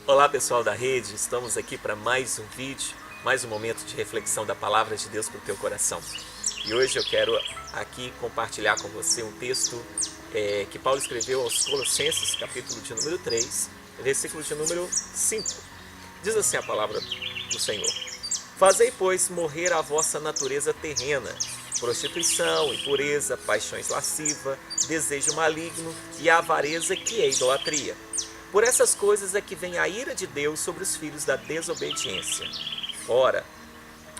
Olá pessoal da rede, estamos aqui para mais um vídeo, mais um momento de reflexão da Palavra de Deus para o teu coração. E hoje eu quero aqui compartilhar com você um texto que Paulo escreveu aos Colossenses, capítulo de número 3, versículo de número 5. Diz assim a palavra do Senhor: Fazei, pois, morrer a vossa natureza terrena, prostituição, impureza, paixões lascivas, desejo maligno e a avareza, que é idolatria. Por essas coisas é que vem a ira de Deus sobre os filhos da desobediência. Ora,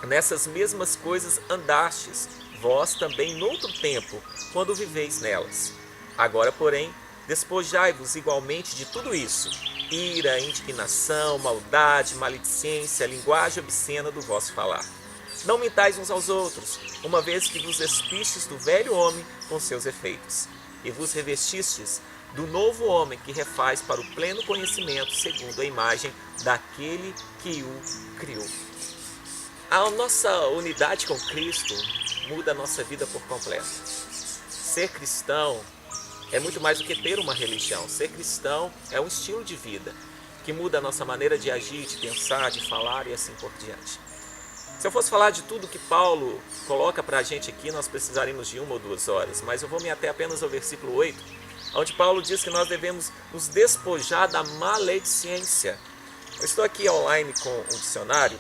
nessas mesmas coisas andastes, vós também noutro tempo, quando viveis nelas. Agora, porém, despojai-vos igualmente de tudo isso: ira, indignação, maldade, maledicência, linguagem obscena do vosso falar. Não mentais uns aos outros, uma vez que vos despistes do velho homem com seus efeitos, e vos revestistes do novo homem, que refaz para o pleno conhecimento segundo a imagem daquele que o criou. A nossa unidade com Cristo muda a nossa vida por completo. Ser cristão é muito mais do que ter uma religião. Ser cristão é um estilo de vida que muda a nossa maneira de agir, de pensar, de falar e assim por diante. Se eu fosse falar de tudo que Paulo coloca para a gente aqui, nós precisaríamos de 1 ou 2 horas, mas eu vou me ater apenas ao versículo 8, onde Paulo diz que nós devemos nos despojar da maledicência. Eu estou aqui online com um dicionário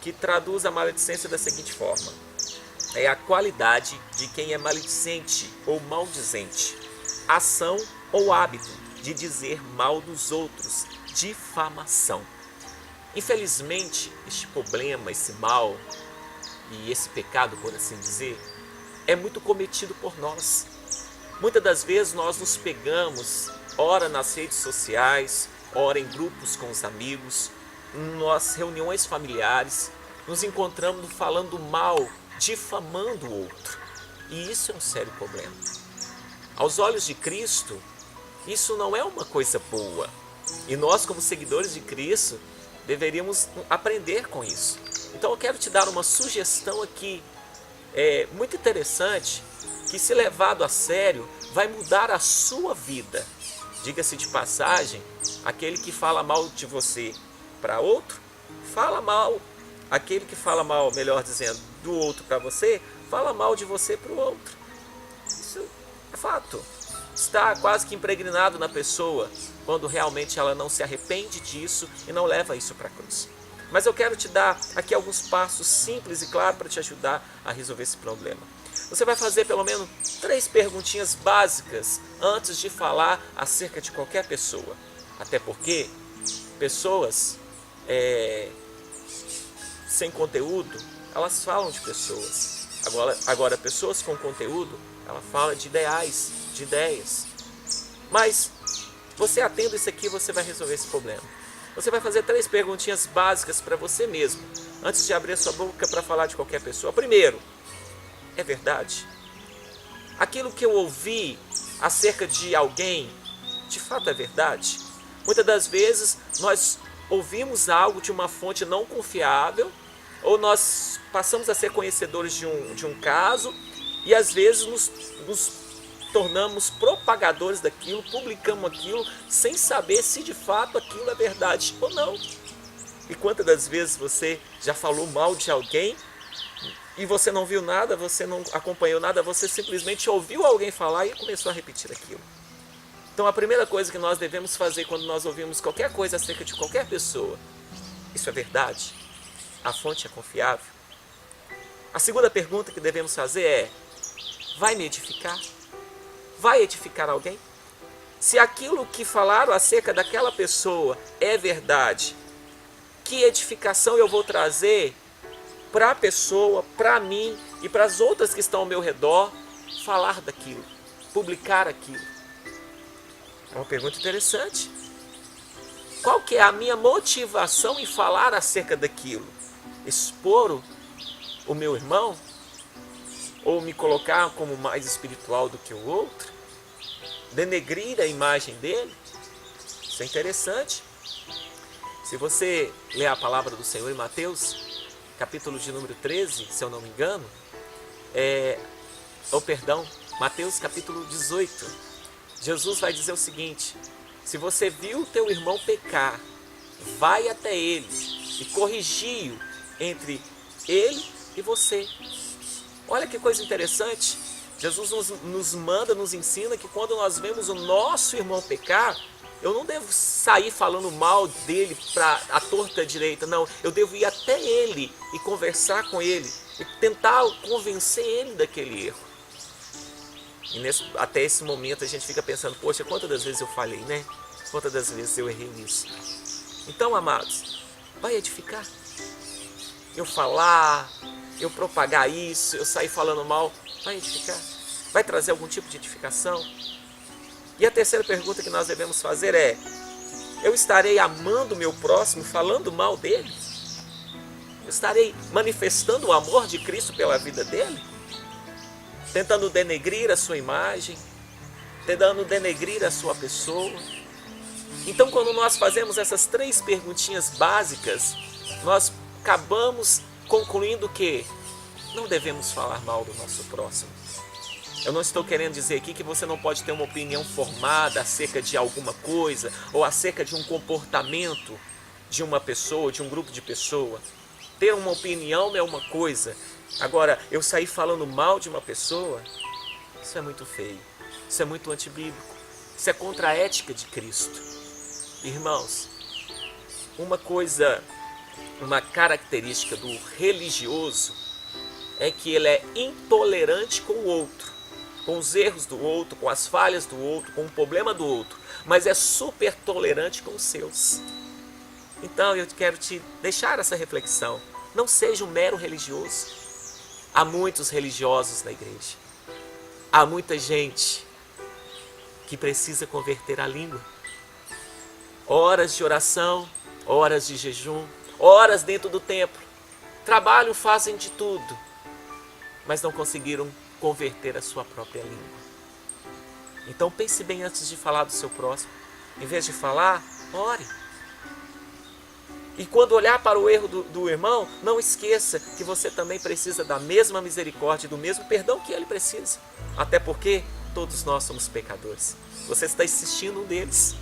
que traduz a maledicência da seguinte forma: é a qualidade de quem é maledicente ou maldizente, ação ou hábito de dizer mal dos outros, difamação. Infelizmente, este problema, esse mal e esse pecado, por assim dizer, é muito cometido por nós. Muitas das vezes nós nos pegamos, ora nas redes sociais, ora em grupos com os amigos, nas reuniões familiares, nos encontramos falando mal, difamando o outro. E isso é um sério problema. Aos olhos de Cristo, isso não é uma coisa boa. E nós, como seguidores de Cristo, deveríamos aprender com isso. Então eu quero te dar uma sugestão aqui, muito interessante, que, se levado a sério, vai mudar a sua vida. Diga-se de passagem, aquele que fala mal de você para outro, fala mal. Aquele que fala mal, melhor dizendo, do outro para você, fala mal de você para o outro. Isso é fato. Está quase que impregnado na pessoa, quando realmente ela não se arrepende disso e não leva isso para a cruz. Mas eu quero te dar aqui alguns passos simples e claros para te ajudar a resolver esse problema. Você vai fazer pelo menos 3 perguntinhas básicas antes de falar acerca de qualquer pessoa. Até porque pessoas sem conteúdo, elas falam de pessoas. Agora pessoas com conteúdo, ela fala de ideais, de ideias. Mas você atendo isso aqui, você vai resolver esse problema. Você vai fazer 3 perguntinhas básicas para você mesmo, antes de abrir a sua boca para falar de qualquer pessoa. Primeiro, é verdade? Aquilo que eu ouvi acerca de alguém, de fato é verdade? Muitas das vezes nós ouvimos algo de uma fonte não confiável, ou nós passamos a ser conhecedores de um caso, e às vezes nos tornamos propagadores daquilo, publicamos aquilo, sem saber se de fato aquilo é verdade ou não. E quantas das vezes você já falou mal de alguém, e você não viu nada, você não acompanhou nada, você simplesmente ouviu alguém falar e começou a repetir aquilo. Então a primeira coisa que nós devemos fazer quando nós ouvimos qualquer coisa acerca de qualquer pessoa: isso é verdade? A fonte é confiável? A segunda pergunta que devemos fazer é: vai me edificar? Vai edificar alguém? Se aquilo que falaram acerca daquela pessoa é verdade, que edificação eu vou trazer para a pessoa, para mim e para as outras que estão ao meu redor, falar daquilo, publicar aquilo? É uma pergunta interessante. Qual que é a minha motivação em falar acerca daquilo? Expor o meu irmão? Ou me colocar como mais espiritual do que o outro? Denegrir a imagem dele? Isso é interessante. Se você ler a palavra do Senhor em Mateus, capítulo de número 13, se eu não me engano, Mateus capítulo 18, Jesus vai dizer o seguinte: se você viu o teu irmão pecar vai até ele e corrigi-o entre ele e você. Olha que coisa interessante. Jesus nos manda, nos ensina que quando nós vemos o nosso irmão pecar, eu não devo sair falando mal dele para a torta direita, não. Eu devo ir até ele e conversar com ele e tentar convencer ele daquele erro. E até esse momento a gente fica pensando, poxa, quantas das vezes eu falhei, né? Quantas das vezes eu errei nisso? Então, amados, vai edificar. Eu falar, eu propagar isso, eu sair falando mal, vai edificar? Vai trazer algum tipo de edificação? E a terceira pergunta que nós devemos fazer é: eu estarei amando o meu próximo, falando mal dele? Eu estarei manifestando o amor de Cristo pela vida dele? Tentando denegrir a sua imagem? Tentando denegrir a sua pessoa? Então, quando nós fazemos essas 3 perguntinhas básicas, nós acabamos concluindo que não devemos falar mal do nosso próximo. Eu não estou querendo dizer aqui que você não pode ter uma opinião formada acerca de alguma coisa ou acerca de um comportamento de uma pessoa, de um grupo de pessoas. Ter uma opinião é uma coisa. Agora, eu sair falando mal de uma pessoa, isso é muito feio. Isso é muito antibíblico. Isso é contra a ética de Cristo. Irmãos, uma característica do religioso é que ele é intolerante com o outro, com os erros do outro, com as falhas do outro, com o problema do outro, mas é super tolerante com os seus. Então eu quero te deixar essa reflexão. Não seja um mero religioso. Há muitos religiosos na igreja. Há muita gente que precisa converter a língua. Horas de oração, horas de jejum, horas dentro do templo. Trabalham, fazem de tudo, mas não conseguiram converter a sua própria língua. Então pense bem antes de falar do seu próximo. Em vez de falar, ore. E quando olhar para o erro do irmão, não esqueça que você também precisa da mesma misericórdia, do mesmo perdão que ele precisa. Até porque todos nós somos pecadores. Você está assistindo um deles,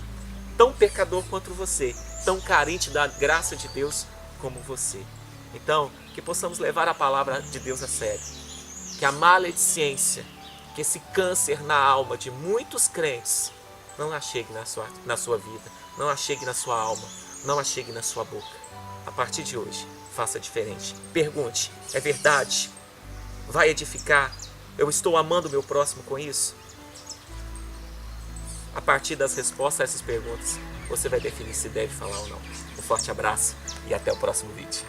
tão pecador quanto você, tão carente da graça de Deus como você. Então, que possamos levar a palavra de Deus a sério. Que a maledicência, que esse câncer na alma de muitos crentes não a chegue na sua vida, não a chegue na sua alma, não a chegue na sua boca. A partir de hoje, faça diferente. Pergunte, é verdade? Vai edificar? Eu estou amando o meu próximo com isso? A partir das respostas a essas perguntas, você vai definir se deve falar ou não. Um forte abraço e até o próximo vídeo.